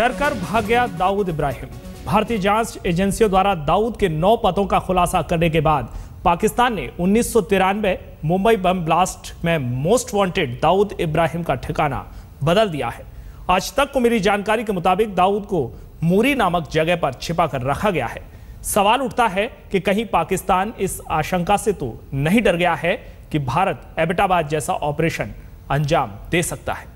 डरकर भाग गया दाऊद इब्राहिम। भारतीय जांच एजेंसियों द्वारा दाऊद के 9 पतों का खुलासा करने के बाद पाकिस्तान ने 1993 मुंबई बम ब्लास्ट में मोस्ट वांटेड दाऊद इब्राहिम का ठिकाना बदल दिया है। आज तक को मिली जानकारी के मुताबिक दाऊद को मूरी नामक जगह पर छिपा कर रखा गया है। सवाल उठता है कि कहीं पाकिस्तान इस आशंका से तो नहीं डर गया है कि भारत एबटाबाद जैसा ऑपरेशन अंजाम दे सकता है।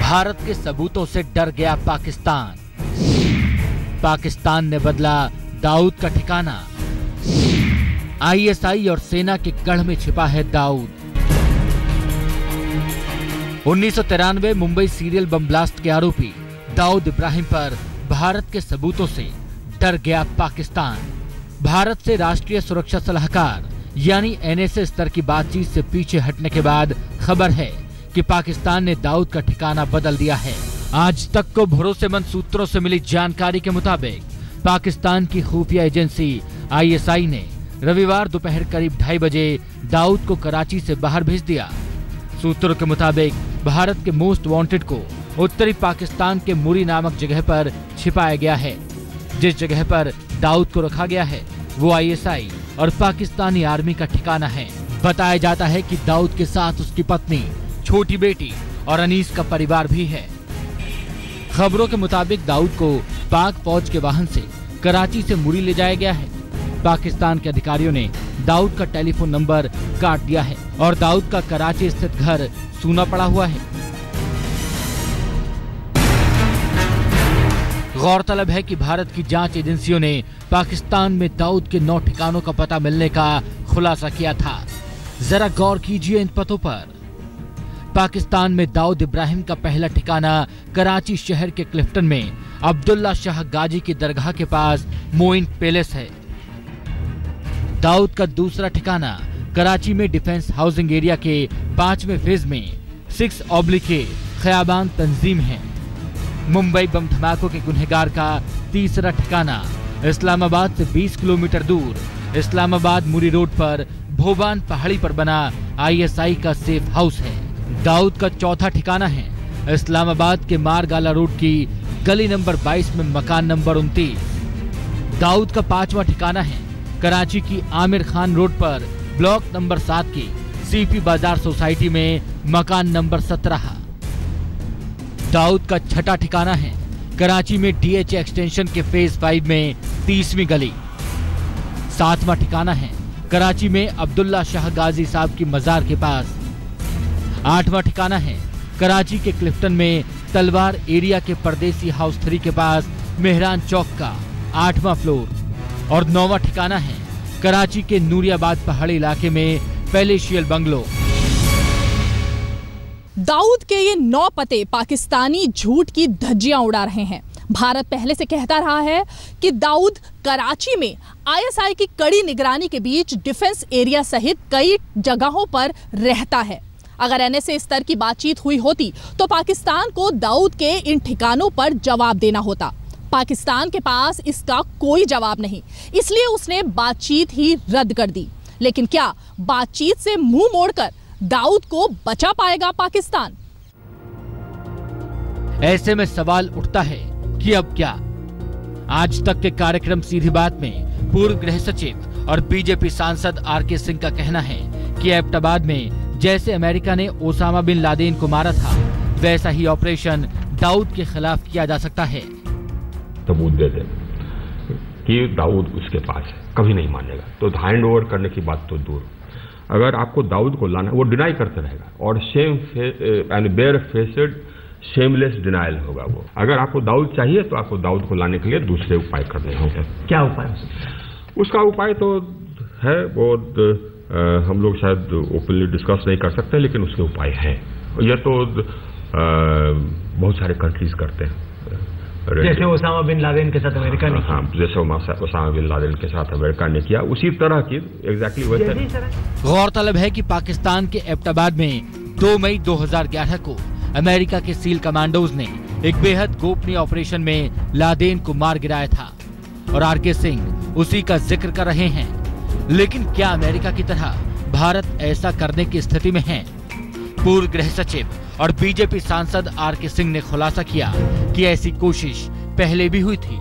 भारत के सबूतों से डर गया पाकिस्तान। पाकिस्तान ने बदला दाऊद का ठिकाना। आईएसआई और सेना के गढ़ में छिपा है Dawood. 1993 Mumbai serial bomb blast के आरोपी दाऊद इब्राहिम पर भारत के सबूतों से डर गया पाकिस्तान। भारत से राष्ट्रीय सुरक्षा सलाहकार यानी एनएसए स्तर की बातचीत से पीछे हटने के बाद खबर है कि पाकिस्तान ने दाऊद का ठिकाना बदल दिया है। आज तक को भरोसेमंद सूत्रों से मिली जानकारी के मुताबिक पाकिस्तान की खुफिया एजेंसी आईएसआई ने रविवार दोपहर करीब 2:30 बजे दाऊद को कराची से बाहर भेज दिया। सूत्रों के मुताबिक भारत के मोस्ट वांटेड को उत्तरी पाकिस्तान के मूरी नामक जगह पर छिपाया गया है। जिस जगह पर दाऊद को रखा गया है वो आईएसआई और पाकिस्तानी आर्मी का ठिकाना है। बताया जाता है कि दाऊद के साथ उसकी पत्नी, छोटी बेटी और अनीस का परिवार भी है। खबरों के मुताबिक दाऊद को पाक फौज के वाहन से कराची से मूरी ले जाया गया है। पाकिस्तान के अधिकारियों ने दाऊद का टेलीफोन नंबर काट दिया है और दाऊद का कराची स्थित घर सूना पड़ा हुआ है। गौरतलब है कि भारत की जांच एजेंसियों ने पाकिस्तान में दाऊद के 9 ठिकानों का पता मिलने का खुलासा किया था। जरा गौर कीजिए इन पतों पर। पाकिस्तान में दाऊद इब्राहिम का पहला ठिकाना कराची शहर के क्लिफ्टन में अब्दुल्ला शाह गाजी की दरगाह के पास मोइन पैलेस है। दाऊद का दूसरा ठिकाना कराची में डिफेंस हाउसिंग एरिया के 5वें फेज में 6/A खयाबान तंजीम है। मुंबई बम धमाकों के गुनहगार का तीसरा ठिकाना इस्लामाबाद से 20 किलोमीटर दूर इस्लामाबाद मुरी रोड पर भोबान पहाड़ी पर बना आईएसआई का सेफ हाउस है। दाऊद का चौथा ठिकाना है इस्लामाबाद के मारगाला रोड की गली नंबर 22 में मकान नंबर 29। दाऊद का 5वां ठिकाना है कराची की आमिर खान रोड पर ब्लॉक नंबर 7 की सीपी बाजार सोसाइटी में मकान नंबर 17। दाऊद का 6ठा ठिकाना है कराची में डीएचए एक्सटेंशन के फेज 5 में 30वीं गली। 7वां ठिकाना है कराची में अब्दुल्ला शाह गाजी साहब की मजार के पास। 8वां ठिकाना है कराची के क्लिफ्टन में तलवार एरिया के परदेसी हाउस 3 के पास मेहरान चौक का 8वां फ्लोर। और 9वां ठिकाना है कराची के नूरियाबाद पहाड़ी इलाके में पैलेशियल बंगलो। दाऊद के ये 9 पते पाकिस्तानी झूठ की धज्जियां उड़ा रहे हैं। भारत पहले से कहता रहा है कि दाऊद कराची में आईएसआई की कड़ी निगरानी के बीच डिफेंस एरिया सहित कई जगहों पर रहता है। अगर एनएसए स्तर की बातचीत हुई होती तो पाकिस्तान को दाऊद के इन ठिकानों पर जवाब देना होता। पाकिस्तान के पास इसका कोई जवाब नहीं, इसलिए उसने बातचीत ही रद्द कर दी। लेकिन क्या बातचीत से मुंह मोड़कर दाऊद को बचा पाएगा पाकिस्तान? ऐसे में सवाल उठता है कि अब क्या? आज तक के कार्यक्रम सीधी बात में पूर्व गृह सचिव और बीजेपी सांसद आरके सिंह का कहना है कि एबटाबाद में जैसे अमेरिका ने ओसामा बिन लादेन को मारा था वैसा ही ऑपरेशन दाऊद के खिलाफ किया जा सकता है। सबूत दे दे कि दाऊद उसके पास है, कभी नहीं मानेगा। तो हैंड ओवर करने की बात तो दूर, अगर आपको दाऊद को लाना, वो डिनाई करते रहेगा और बेयर फेसेड शेमलेस डिनाइल होगा वो। अगर आपको दाऊद चाहिए तो आपको दाऊद को लाने के लिए दूसरे उपाय करने होंगे। क्या उपाय? उसका उपाय तो है वो हम लोग शायद ओपनली डिस्कस नहीं कर सकते, लेकिन उसके उपाय हैं। ये तो बहुत सारे कंट्रीज करते हैं, जैसे ओसामा बिन लादेन के साथ अमेरिका ने। हाँ, जैसे ओसामा बिन लादेन के साथ अमेरिका ने किया, उसी तरह की एग्जैक्टली वैसे। गौरतलब है कि पाकिस्तान के एबटाबाद में 2 मई 2011 को अमेरिका के सील कमांडोज ने एक बेहद गोपनीय ऑपरेशन में लादेन को मार गिराया था और आरके सिंह उसी का जिक्र कर रहे हैं। लेकिन क्या अमेरिका की तरह भारत ऐसा करने की स्थिति में है। पूर्व गृह सचिव और बीजेपी सांसद आर.के. सिंह ने खुलासा किया कि ऐसी कोशिश पहले भी हुई थी,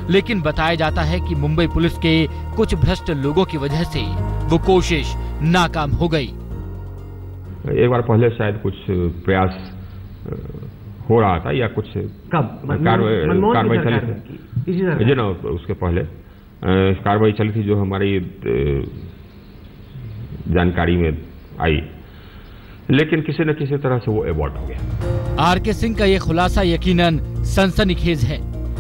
लेकिन बताया जाता है कि मुंबई पुलिस के कुछ भ्रष्ट लोगों की वजह से वो कोशिश नाकाम हो गई। एक बार पहले शायद कुछ प्रयास हो रहा था या कुछ कार्रवाई चली थी जी ना, उसके पहले कार्रवाई चली थी जो हमारी जानकारी में आई, लेकिन किसी न किसी तरह से वो अबॉर्ट हो गया। आर.के. सिंह का ये खुलासा यकीनन सनसनीखेज है।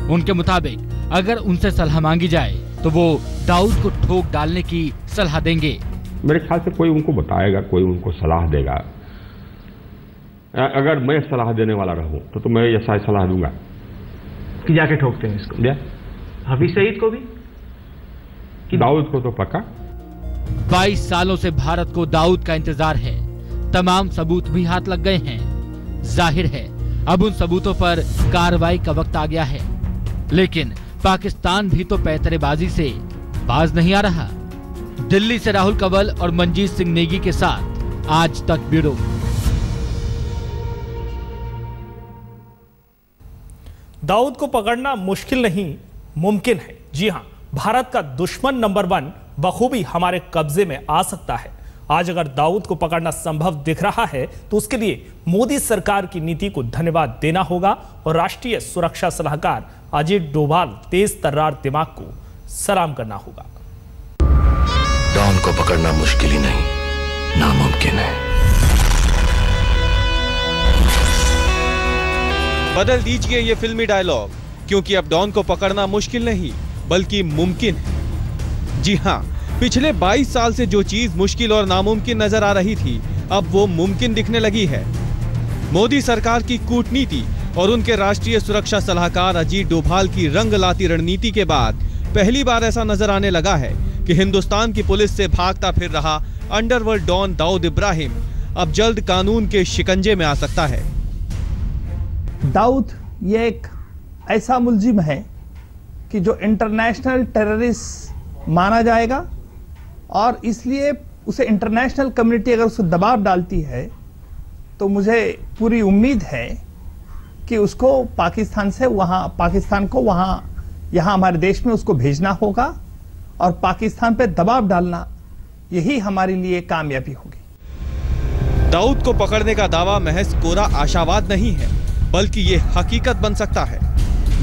उनके मुताबिक अगर उनसे सलाह मांगी जाए तो वो दाऊद को ठोक डालने की सलाह देंगे। मेरे ख्याल से कोई उनको बताएगा, कोई उनको सलाह देगा। अगर मैं सलाह देने वाला रहूं तो मैं ये शायद सलाह दूंगा कि जाके ठोकते हैं इसको। हाफिज सईद को भी, दाऊद को तो पक्का। 22 सालों से भारत को दाऊद का इंतजार है। तमाम सबूत भी हाथ लग गए हैं। जाहिर है अब उन सबूतों पर कार्रवाई का वक्त आ गया है, लेकिन पाकिस्तान भी तो पैंतरेबाजी से बाज नहीं आ रहा। दिल्ली से राहुल कंवल और मंजीत सिंह नेगी के साथ आज तक ब्यूरो। दाऊद को पकड़ना मुश्किल नहीं, मुमकिन है। जी हां, भारत का दुश्मन नंबर 1 बखूबी हमारे कब्जे में आ सकता है। आज अगर दाऊद को पकड़ना संभव दिख रहा है तो उसके लिए मोदी सरकार की नीति को धन्यवाद देना होगा और राष्ट्रीय सुरक्षा सलाहकार अजीत डोभाल तेज तर्रार दिमाग को सलाम करना होगा। डॉन को पकड़ना मुश्किल ही नहीं, नामुमकिन है। बदल दीजिए ये फिल्मी डायलॉग, क्योंकि अब डॉन को पकड़ना मुश्किल नहीं बल्कि मुमकिन है। जी हां, पिछले 22 साल से जो चीज मुश्किल और नामुमकिन नजर आ रही थी, अब वो मुमकिन दिखने लगी है। मोदी सरकार की कूटनीति और उनके राष्ट्रीय सुरक्षा सलाहकार अजीत डोभाल की रंग लाती रणनीति के बाद पहली बार ऐसा नजर आने लगा है कि हिंदुस्तान की पुलिस से भागता फिर रहा अंडरवर्ल्ड डॉन दाऊद इब्राहिम अब जल्द कानून के शिकंजे में आ सकता है। दाऊद ये एक ऐसा मुलजिम है कि जो इंटरनेशनल टेररिस्ट माना जाएगा और इसलिए उसे इंटरनेशनल कम्युनिटी अगर उसे दबाव डालती है तो मुझे पूरी उम्मीद है कि उसको पाकिस्तान को यहाँ हमारे देश में उसको भेजना होगा और पाकिस्तान पे दबाव डालना, यही हमारे लिए कामयाबी होगी। दाऊद को पकड़ने का दावा महज कोरा आशावाद नहीं है, बल्कि ये हकीकत बन सकता है।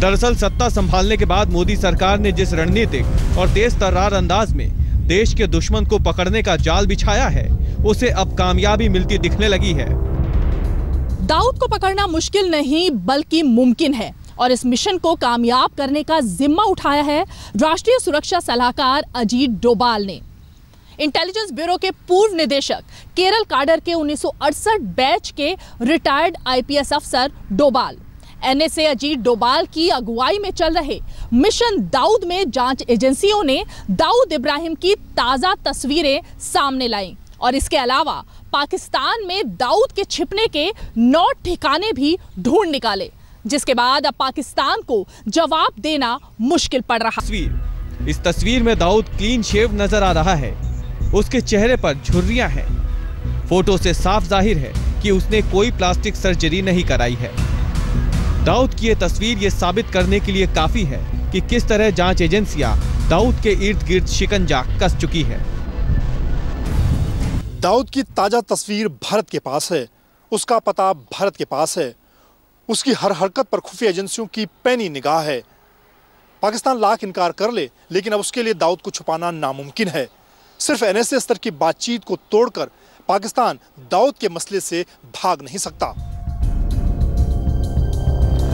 दरअसल सत्ता संभालने के बाद मोदी सरकार ने जिस रणनीतिक और तेज तर्रार अंदाज में देश के दुश्मन को पकड़ने का जाल बिछाया है, उसे अब कामयाबी मिलती दिखने लगी है। दाऊद को पकड़ना मुश्किल नहीं बल्कि मुमकिन है और इस मिशन को कामयाब करने का जिम्मा उठाया है राष्ट्रीय सुरक्षा सलाहकार अजीत डोभाल ने। इंटेलिजेंस ब्यूरो के पूर्व निदेशक केरल काडर के 1968 बैच के रिटायर्ड आईपीएस अफसर डोभाल एनएसए अजीत डोभाल की अगुवाई में चल रहे मिशन दाऊद में जांच एजेंसियों ने दाऊद इब्राहिम की ताजा तस्वीरें सामने लाई और इसके अलावा पाकिस्तान में दाऊद के छिपने के 9 ठिकाने भी ढूंढ निकाले, जिसके बाद अब पाकिस्तान को जवाब देना मुश्किल पड़ रहा। इस तस्वीर में दाऊद क्लीन शेव नजर आ रहा है। उसके चेहरे पर झुर्रियां हैं। फोटो से साफ जाहिर है कि उसने कोई प्लास्टिक सर्जरी नहीं कराई है। दाऊद की ये तस्वीर ये साबित करने के लिए काफी है कि किस तरह जांच एजेंसियां दाऊद के इर्द गिर्द शिकंजा कस चुकी है। दाऊद की ताजा तस्वीर भारत के पास है, उसका पता भारत के पास है, उसकी हर हरकत पर खुफिया एजेंसियों की पैनी निगाह है। पाकिस्तान लाख इनकार कर ले, लेकिन अब उसके लिए दाऊद को छुपाना नामुमकिन है। सिर्फ एनएसए स्तर की बातचीत को तोड़कर पाकिस्तान दाऊद के मसले से भाग नहीं सकता।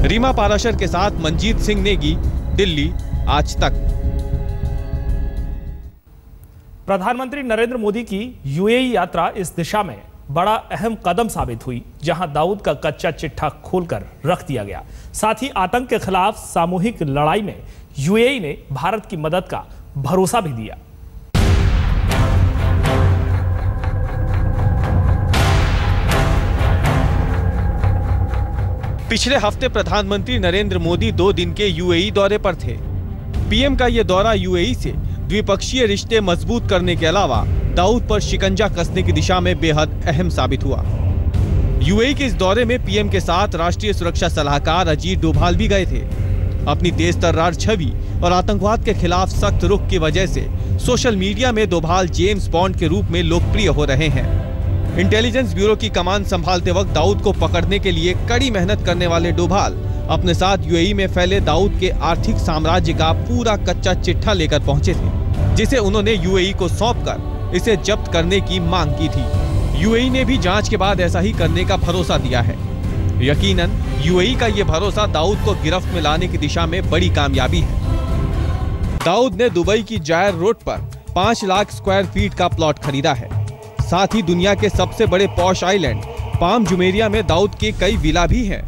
रीमा पाराशर के साथ मंजीत सिंह नेगी, दिल्ली, आज तक। प्रधानमंत्री नरेंद्र मोदी की यूएई यात्रा इस दिशा में बड़ा अहम कदम साबित हुई, जहां दाऊद का कच्चा चिट्ठा खोलकर रख दिया गया। साथ ही आतंक के खिलाफ सामूहिक लड़ाई में यूएई ने भारत की मदद का भरोसा भी दिया। पिछले हफ्ते प्रधानमंत्री नरेंद्र मोदी 2 दिन के यूएई दौरे पर थे। पीएम का यह दौरा यूएई से द्विपक्षीय रिश्ते मजबूत करने के अलावा दाऊद पर शिकंजा कसने की दिशा में बेहद अहम साबित हुआ। यूएई के इस दौरे में पीएम के साथ राष्ट्रीय सुरक्षा सलाहकार अजीत डोभाल भी गए थे। अपनी तेज तर्रार छवि और आतंकवाद के खिलाफ सख्त रुख की वजह से सोशल मीडिया में डोभाल जेम्स बॉन्ड के रूप में लोकप्रिय हो रहे हैं। इंटेलिजेंस ब्यूरो की कमान संभालते वक्त दाऊद को पकड़ने के लिए कड़ी मेहनत करने वाले डोभाल अपने साथ यूएई में फैले दाऊद के आर्थिक साम्राज्य का पूरा कच्चा चिट्ठा लेकर पहुंचे थे, जिसे उन्होंने यूएई को सौंपकर इसे जब्त करने की मांग की थी। यूएई ने भी जांच के बाद ऐसा ही करने का भरोसा दिया है। यकीनन यूएई का ये भरोसा दाऊद को गिरफ्त में लाने की दिशा में बड़ी कामयाबी है। दाऊद ने दुबई की जायर रोड पर 5 लाख स्क्वायर फीट का प्लॉट खरीदा है। साथ ही दुनिया के सबसे बड़े पॉश आइलैंड पाम जुमेरिया में दाऊद के कई विला भी हैं।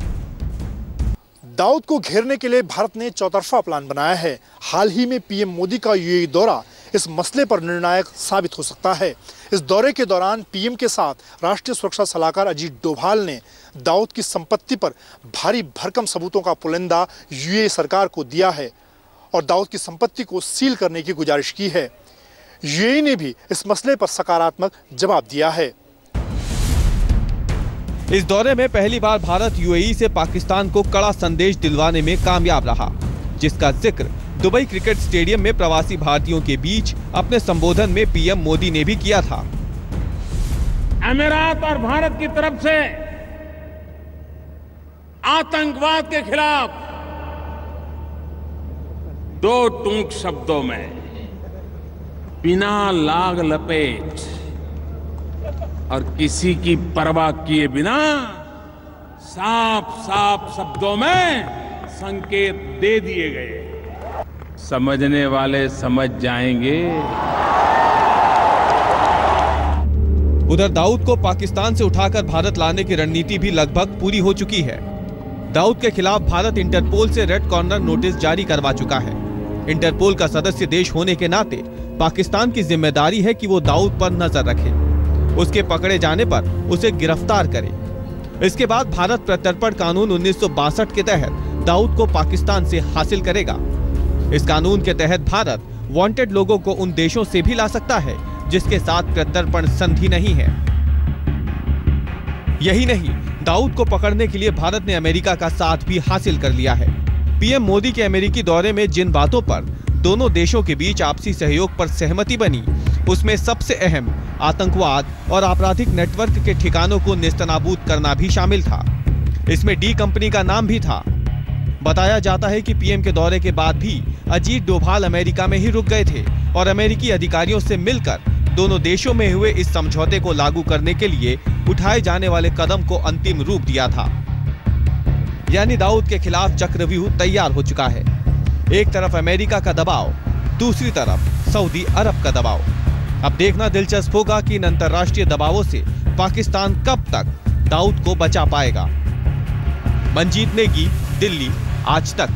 दाऊद को घेरने के लिए भारत ने चौतरफा प्लान बनाया है। हाल ही में पीएम मोदी का यूएई दौरा इस मसले पर निर्णायक साबित हो सकता है। इस दौरे के दौरान पीएम के साथ राष्ट्रीय सुरक्षा सलाहकार अजीत डोभाल ने दाऊद की संपत्ति पर भारी भरकम सबूतों का पुलिंदा यूएई सरकार को दिया है और दाऊद की संपत्ति को सील करने की गुजारिश की है। यूएई ने भी इस मसले पर सकारात्मक जवाब दिया है। इस दौरे में पहली बार भारत यूएई से पाकिस्तान को कड़ा संदेश दिलवाने में कामयाब रहा, जिसका जिक्र दुबई क्रिकेट स्टेडियम में प्रवासी भारतीयों के बीच अपने संबोधन में पीएम मोदी ने भी किया था। अमीरात और भारत की तरफ से आतंकवाद के खिलाफ 2 टूक शब्दों में बिना लाग लपेट और किसी की परवाह किए बिना साफ साफ शब्दों में संकेत दे दिए गए। समझने वाले समझ जाएंगे। उधर दाऊद को पाकिस्तान से उठाकर भारत लाने की रणनीति भी लगभग पूरी हो चुकी है। दाऊद के खिलाफ भारत इंटरपोल से रेड कॉर्नर नोटिस जारी करवा चुका है। इंटरपोल का सदस्य देश होने के नाते पाकिस्तान की जिम्मेदारी है कि वो दाऊद पर नजर रखे, उसके पकड़े जाने पर उसे गिरफ्तार करे। इसके बाद भारत प्रत्यर्पण कानून 1962 के तहत दाऊद को पाकिस्तान से हासिल करेगा। इस कानून के तहत भारत वांटेड लोगों को उन देशों से भी ला सकता है जिसके साथ प्रत्यर्पण संधि नहीं है। यही नहीं, दाऊद को पकड़ने के लिए भारत ने अमेरिका का साथ भी हासिल कर लिया है। पीएम मोदी के अमेरिकी दौरे में जिन बातों पर दोनों देशों के बीच आपसी सहयोग पर सहमति बनी, उसमें सबसे अहम आतंकवाद और आपराधिक नेटवर्क के ठिकानों को नेस्तनाबूद करना भी शामिल था। इसमें डी कंपनी का नाम भी था। बताया जाता है कि पीएम के दौरे के बाद भी अजीत डोभाल अमेरिका में ही रुक गए थे और अमेरिकी अधिकारियों से मिलकर दोनों देशों में हुए इस समझौते को लागू करने के लिए उठाए जाने वाले कदम को अंतिम रूप दिया था। यानी दाऊद के खिलाफ चक्रव्यूह तैयार हो चुका है। एक तरफ अमेरिका का दबाव, दूसरी तरफ सऊदी अरब का दबाव। अब देखना दिलचस्प होगा कि इन अंतर्राष्ट्रीय दबावों से पाकिस्तान कब तक दाऊद को बचा पाएगा। मंजीत नेगी, दिल्ली, आज तक।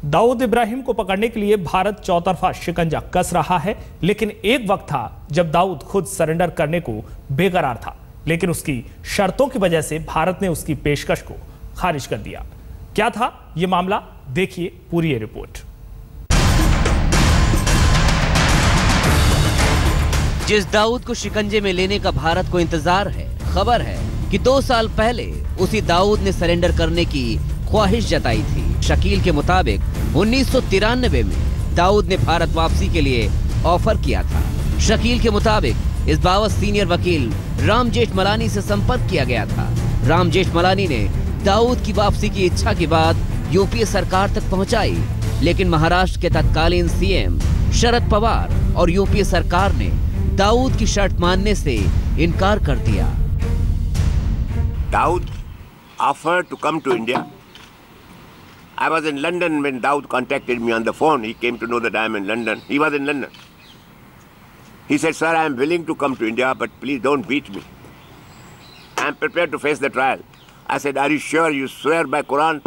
दाऊद इब्राहिम को पकड़ने के लिए भारत चौतरफा शिकंजा कस रहा है, लेकिन एक वक्त था जब दाऊद खुद सरेंडर करने को बेकरार था, लेकिन उसकी शर्तों की वजह से भारत ने उसकी पेशकश को खारिज कर दिया। क्या था यह मामला, देखिए पूरी ये रिपोर्ट। जिस दाऊद को शिकंजे में लेने का भारत को इंतजार है, खबर है कि 2 साल पहले उसी दाऊद ने सरेंडर करने की ख्वाहिश जताई थी। शकील के मुताबिक 1993 में दाऊद ने भारत वापसी के लिए ऑफर किया था। शकील के मुताबिक इस बाबत सीनियर वकील राम जेठमलानी से संपर्क किया गया था। राम जेठमलानी ने दाऊद की वापसी की इच्छा की बात यूपीए सरकार तक पहुंचाई, लेकिन महाराष्ट्र के तत्कालीन सीएम शरद पवार और यूपीए सरकार ने दाऊद की शर्त मानने से इनकार कर दिया। Dawood offered to come to India. I was in London when Dawood contacted me on the phone. He came to know that I am in London. He was in London. He said, "Sir, I am willing to come to India, but please don't beat me. I am prepared to face the trial." I said, "Are you sure? You swear by Quran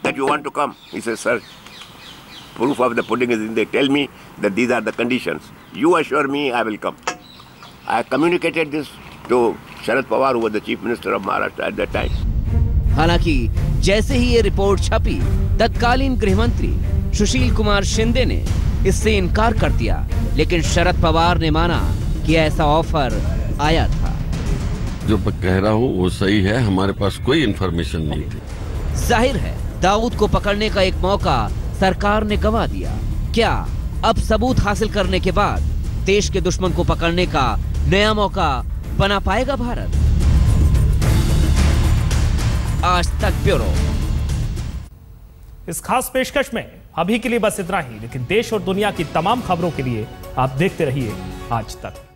that you want to come?" He said, "Sir, proof of the pudding is in there. Tell me that these are the conditions. You assure me I will come." I communicated this to Sharad Pawar, who was the Chief Minister of Maharashtra at that time. हालांकि जैसे ही ये report छपी, तत्कालीन गृह मंत्री सुशील कुमार शिंदे ने इससे इनकार कर दिया, लेकिन शरद पवार ने माना कि ऐसा ऑफर आया था। जो कह रहा हूँ वो सही है, हमारे पास कोई इंफॉर्मेशन नहीं थी। जाहिर है दाऊद को पकड़ने का एक मौका सरकार ने गंवा दिया। क्या अब सबूत हासिल करने के बाद देश के दुश्मन को पकड़ने का नया मौका बना पाएगा भारत? आज तक ब्यूरो। इस खास पेशकश में अभी के लिए बस इतना ही, लेकिन देश और दुनिया की तमाम खबरों के लिए आप देखते रहिए आज तक।